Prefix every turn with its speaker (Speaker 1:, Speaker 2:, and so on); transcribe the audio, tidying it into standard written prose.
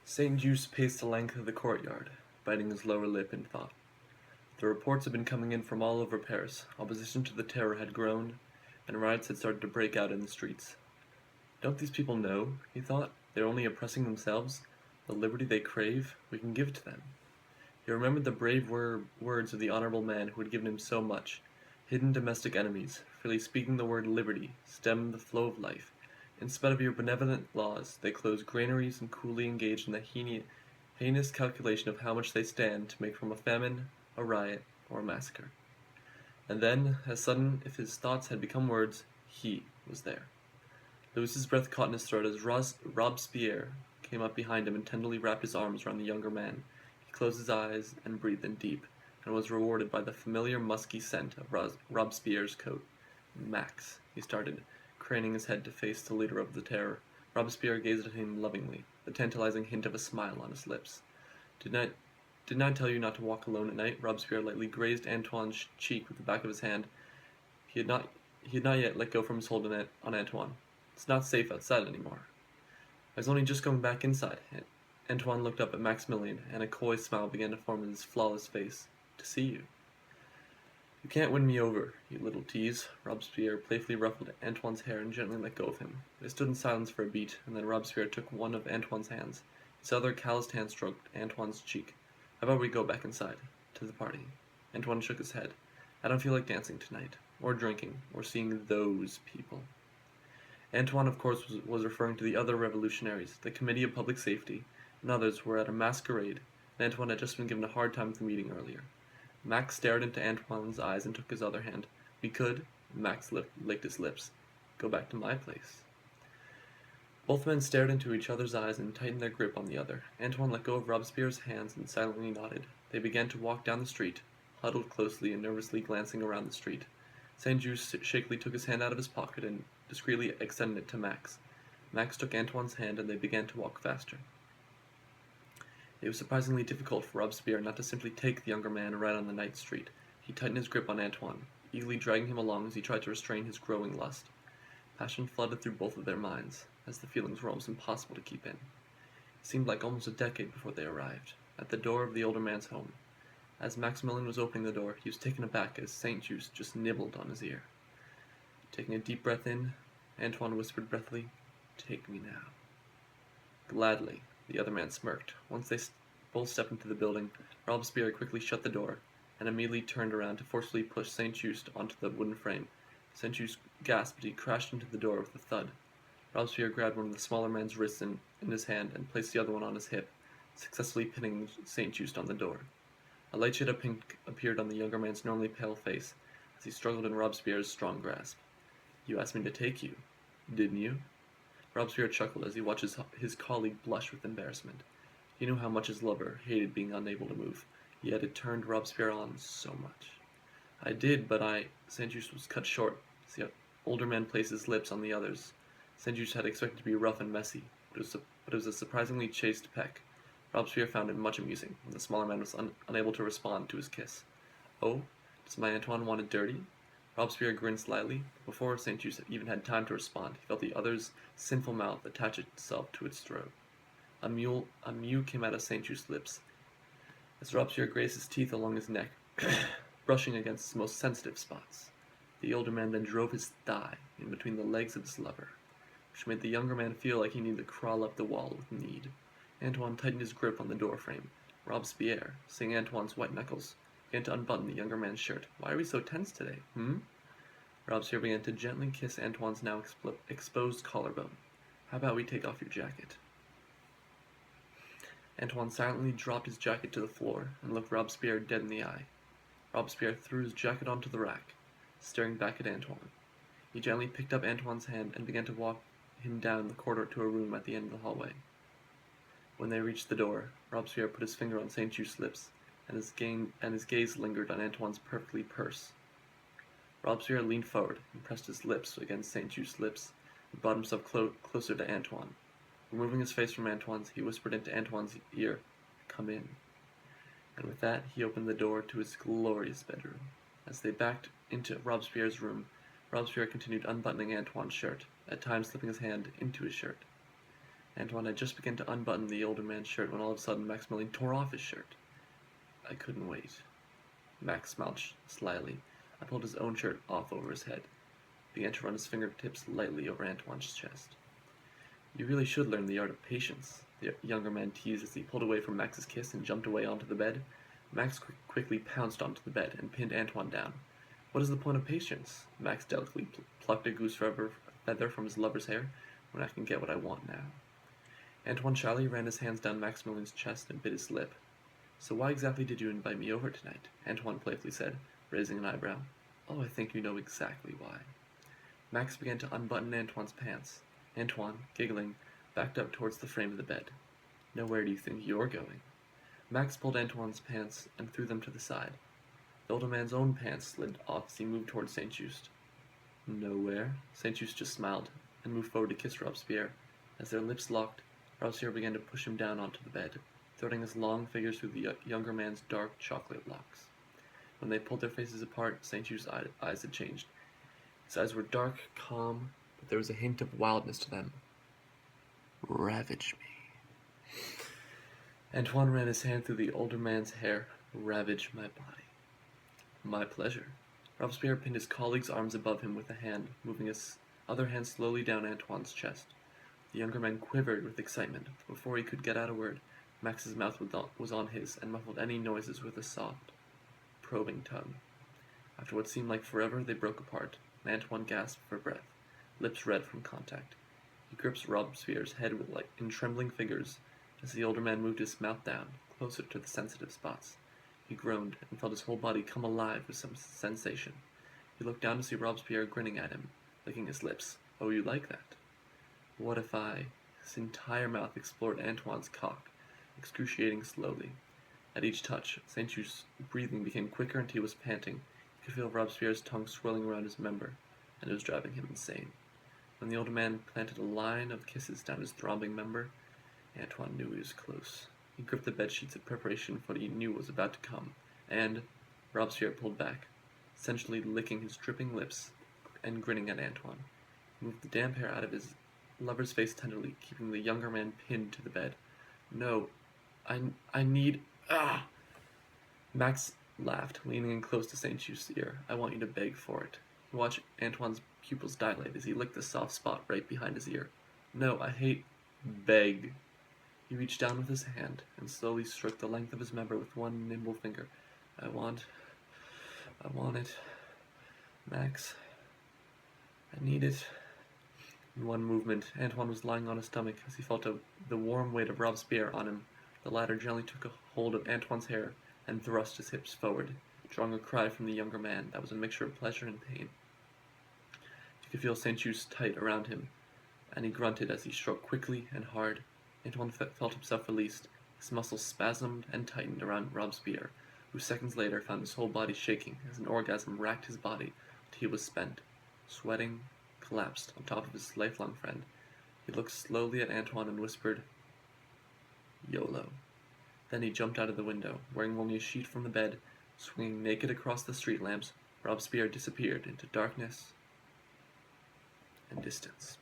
Speaker 1: St. Just paced the length of the courtyard, biting his lower lip in thought. The reports had been coming in from all over Paris. Opposition to the terror had grown, and riots had started to break out in the streets. Don't these people know, he thought, they're only oppressing themselves? The liberty they crave, we can give to them. He remembered the brave words of the honorable man who had given him so much. Hidden domestic enemies, freely speaking the word liberty, stem the flow of life. In spite of your benevolent laws, they close granaries and coolly engage in the heinous calculation of how much they stand to make from a famine, a riot, or a massacre. And then, as sudden if his thoughts had become words, he was there. Lewis's breath caught in his throat as Robespierre came up behind him and tenderly wrapped his arms around the younger man. He closed his eyes and breathed in deep, and was rewarded by the familiar musky scent of Robespierre's coat. Max, he started, craning his head to face the leader of the terror. Robespierre gazed at him lovingly, the tantalizing hint of a smile on his lips. Didn't I tell you not to walk alone at night? Robespierre lightly grazed Antoine's cheek with the back of his hand. He had not yet let go from his hold on Antoine. It's not safe outside anymore. I was only just going back inside. Antoine looked up at Maximilian, and a coy smile began to form in his flawless face. To see you. You can't win me over, you little tease. Robespierre playfully ruffled Antoine's hair and gently let go of him. They stood in silence for a beat, and then Robespierre took one of Antoine's hands. His other calloused hand stroked Antoine's cheek. How about we go back inside, to the party? Antoine shook his head. I don't feel like dancing tonight, or drinking, or seeing those people. Antoine, of course, was referring to the other revolutionaries. The Committee of Public Safety and others were at a masquerade, and Antoine had just been given a hard time at the meeting earlier. Max stared into Antoine's eyes and took his other hand. We could, Max licked his lips, go back to my place. Both men stared into each other's eyes and tightened their grip on the other. Antoine let go of Robespierre's hands and silently nodded. They began to walk down the street, huddled closely and nervously glancing around the street. St. Just shakily took his hand out of his pocket and discreetly extended it to Max. Max took Antoine's hand and they began to walk faster. It was surprisingly difficult for Robespierre not to simply take the younger man right on the night street. He tightened his grip on Antoine, eagerly dragging him along as he tried to restrain his growing lust. Passion flooded through both of their minds, as the feelings were almost impossible to keep in. It seemed like almost a decade before they arrived, at the door of the older man's home. As Maximilian was opening the door, he was taken aback as St. Just nibbled on his ear. Taking a deep breath in, Antoine whispered breathily, "Take me now." Gladly, the other man smirked. Once they both stepped into the building, Robespierre quickly shut the door, and immediately turned around to forcefully push St. Just onto the wooden frame. St. Just gasped as he crashed into the door with a thud. Robespierre grabbed one of the smaller man's wrists in his hand and placed the other one on his hip, successfully pinning St. Just on the door. A light shade of pink appeared on the younger man's normally pale face as he struggled in Robespierre's strong grasp. You asked me to take you, didn't you? Robespierre chuckled as he watched his colleague blush with embarrassment. He knew how much his lover hated being unable to move, yet it turned Robespierre on so much. I did, but St. Just was cut short as the older man placed his lips on the other's. St. Just had expected to be rough and messy, but it was a surprisingly chaste peck. Robespierre found it much amusing when the smaller man was unable to respond to his kiss. Oh, does my Antoine want it dirty? Robespierre grinned slyly. Before St. Just even had time to respond, he felt the other's sinful mouth attach itself to its throat. A mew came out of St. Just's lips, as Robespierre grazed his teeth along his neck, brushing against his most sensitive spots. The older man then drove his thigh in between the legs of his lover, which made the younger man feel like he needed to crawl up the wall with need. Antoine tightened his grip on the door frame. Robespierre, seeing Antoine's white knuckles, began to unbutton the younger man's shirt. Why are we so tense today, Robespierre began to gently kiss Antoine's now exposed collarbone. How about we take off your jacket? Antoine silently dropped his jacket to the floor and looked Robespierre dead in the eye. Robespierre threw his jacket onto the rack, staring back at Antoine. He gently picked up Antoine's hand and began to walk him down the corridor to a room at the end of the hallway. When they reached the door, Robespierre put his finger on St. Just's lips, and his gaze lingered on Antoine's perfectly purse. Robespierre leaned forward and pressed his lips against St. Just's lips and brought himself closer to Antoine. Removing his face from Antoine's, he whispered into Antoine's ear, "Come in." And with that, he opened the door to his glorious bedroom. As they backed into Robespierre's room, Robespierre continued unbuttoning Antoine's shirt, at times slipping his hand into his shirt. Antoine had just begun to unbutton the older man's shirt when all of a sudden Maximilian tore off his shirt. I couldn't wait. Max smiled slyly. I pulled his own shirt off over his head. Began to run his fingertips lightly over Antoine's chest. You really should learn the art of patience, the younger man teased as he pulled away from Max's kiss and jumped away onto the bed. Max quickly pounced onto the bed and pinned Antoine down. What is the point of patience? Max delicately plucked a goose feather from his lover's hair. When I can get what I want now. Antoine shyly ran his hands down Maximilian's chest and bit his lip. So why exactly did you invite me over tonight? Antoine playfully said, raising an eyebrow. Oh, I think you know exactly why. Max began to unbutton Antoine's pants. Antoine, giggling, backed up towards the frame of the bed. Now where do you think you're going? Max pulled Antoine's pants and threw them to the side. The older man's own pants slid off as he moved towards St. Just. Nowhere. St. Just just smiled and moved forward to kiss Robespierre. As their lips locked, Robespierre began to push him down onto the bed, threading his long fingers through the younger man's dark chocolate locks. When they pulled their faces apart, St. Just's eyes had changed. His eyes were dark, calm, but there was a hint of wildness to them. Ravage me. Antoine ran his hand through the older man's hair. Ravage my body. My pleasure. Robespierre pinned his colleague's arms above him with a hand, moving his other hand slowly down Antoine's chest. The younger man quivered with excitement. Before he could get out a word, Max's mouth was on his and muffled any noises with a soft, probing tongue. After what seemed like forever, they broke apart, and Antoine gasped for breath, lips red from contact. He gripped Robespierre's head in trembling fingers as the older man moved his mouth down, closer to the sensitive spots. He groaned and felt his whole body come alive with some sensation. He looked down to see Robespierre grinning at him, licking his lips. Oh, you like that? What if I... His entire mouth explored Antoine's cock, excruciating slowly. At each touch, St. Just's breathing became quicker and he was panting. He could feel Robespierre's tongue swirling around his member, and it was driving him insane. When the older man planted a line of kisses down his throbbing member, Antoine knew he was close. He gripped the bedsheets in preparation for what he knew was about to come, and Robespierre pulled back, essentially licking his dripping lips and grinning at Antoine. He moved the damp hair out of his lover's face tenderly, keeping the younger man pinned to the bed. No, I need... Ah! Max laughed, leaning in close to St. Just's ear. I want you to beg for it. He watched Antoine's pupils dilate as he licked the soft spot right behind his ear. No, I hate... Beg. He reached down with his hand and slowly stroked the length of his member with one nimble finger. I want it. Max. I need it. In one movement, Antoine was lying on his stomach as he felt the warm weight of Robespierre on him. The latter gently took a hold of Antoine's hair and thrust his hips forward, drawing a cry from the younger man that was a mixture of pleasure and pain. He could feel St. Just tight around him, and he grunted as he stroked quickly and hard. Antoine felt himself released. His muscles spasmed and tightened around Robespierre, who seconds later found his whole body shaking as an orgasm racked his body until he was spent, sweating, collapsed on top of his lifelong friend. He looked slowly at Antoine and whispered, YOLO. Then he jumped out of the window, wearing only a sheet from the bed. Swinging naked across the street lamps, Robespierre disappeared into darkness and distance.